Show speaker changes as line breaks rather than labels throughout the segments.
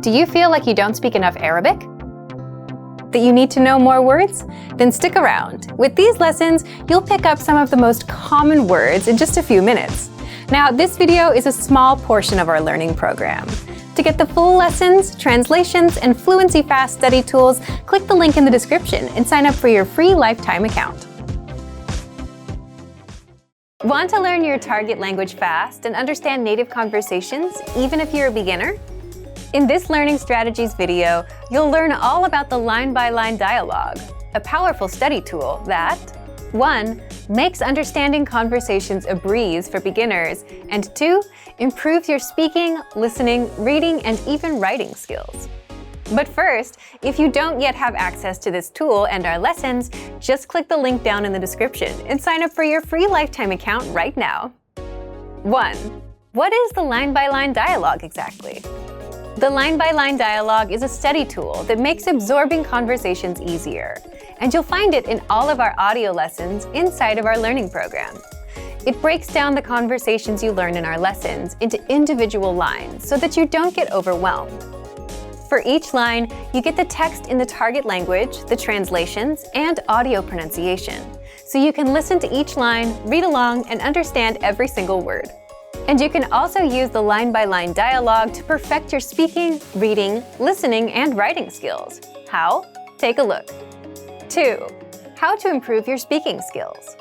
Do you feel like you don't speak enough Arabic? That you need to know more words? Then stick around. With these lessons, you'll pick up some of the most common words in just a few minutes. Now, this video is a small portion of our learning program. To get the full lessons, translations, and fluency fast study tools, click the link in the description and sign up for your free lifetime account. Want to learn your target language fast and understand native conversations, even if you're a beginner? In this Learning Strategies video, you'll learn all about the line-by-line dialogue, a powerful study tool that 1. Makes understanding conversations a breeze for beginners, and 2. Improves your speaking, listening, reading, and even writing skills. But first, if you don't yet have access to this tool and our lessons, just click the link down in the description and sign up for your free lifetime account right now. 1. What is the line-by-line dialogue exactly? The line-by-line dialogue is a study tool that makes absorbing conversations easier, and you'll find it in all of our audio lessons inside of our learning program. It breaks down the conversations you learn in our lessons into individual lines so that you don't get overwhelmed. For each line, you get the text in the target language, the translations, and audio pronunciation, so you can listen to each line, read along, and understand every single word. And you can also use the line-by-line dialogue to perfect your speaking, reading, listening, and writing skills. How? Take a look. 2. How to improve your speaking skills.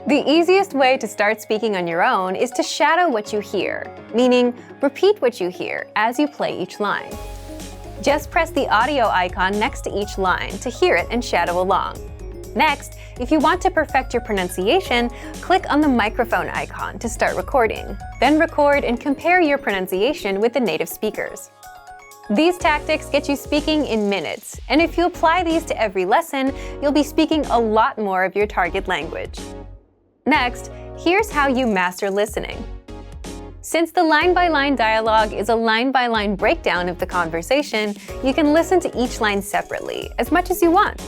The easiest way to start speaking on your own is to shadow what you hear, meaning repeat what you hear as you play each line. Just press the audio icon next to each line to hear it and shadow along. Next, if you want to perfect your pronunciation, click on the microphone icon to start recording. Then record and compare your pronunciation with the native speakers. These tactics get you speaking in minutes, and if you apply these to every lesson, you'll be speaking a lot more of your target language. Next, here's how you master listening. Since the line-by-line dialogue is a line-by-line breakdown of the conversation, you can listen to each line separately, as much as you want.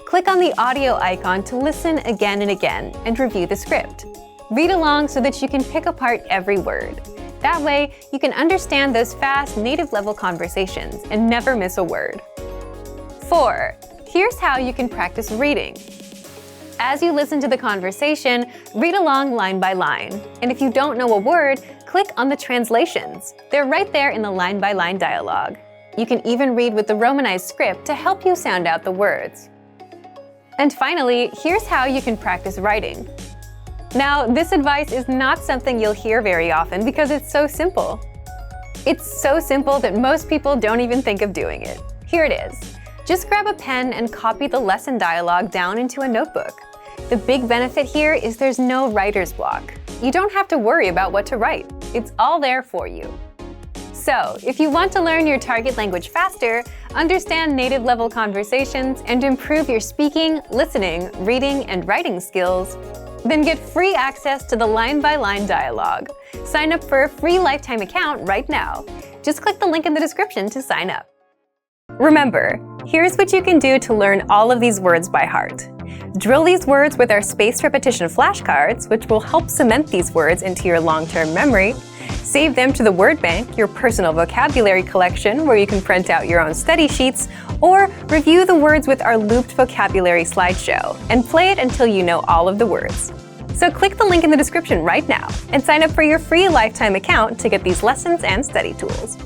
Click on the audio icon to listen again and again and review the script. Read along so that you can pick apart every word. That way, you can understand those fast, native-level conversations and never miss a word. 4. Here's how you can practice reading. As you listen to the conversation, read along line by line. And if you don't know a word, click on the translations. They're right there in the line-by-line dialogue. You can even read with the Romanized script to help you sound out the words. And finally, here's how you can practice writing. Now, this advice is not something you'll hear very often because it's so simple. It's so simple that most people don't even think of doing it. Here it is. Just grab a pen and copy the lesson dialogue down into a notebook. The big benefit here is there's no writer's block. You don't have to worry about what to write. It's all there for you. So, if you want to learn your target language faster, understand native-level conversations, and improve your speaking, listening, reading, and writing skills, then get free access to the line-by-line dialogue. Sign up for a free lifetime account right now. Just click the link in the description to sign up. Remember, here's what you can do to learn all of these words by heart. Drill these words with our spaced repetition flashcards, which will help cement these words into your long-term memory. Save them to the word bank, your personal vocabulary collection, where you can print out your own study sheets, or review the words with our looped vocabulary slideshow, and play it until you know all of the words. So click the link in the description right now and sign up for your free lifetime account to get these lessons and study tools.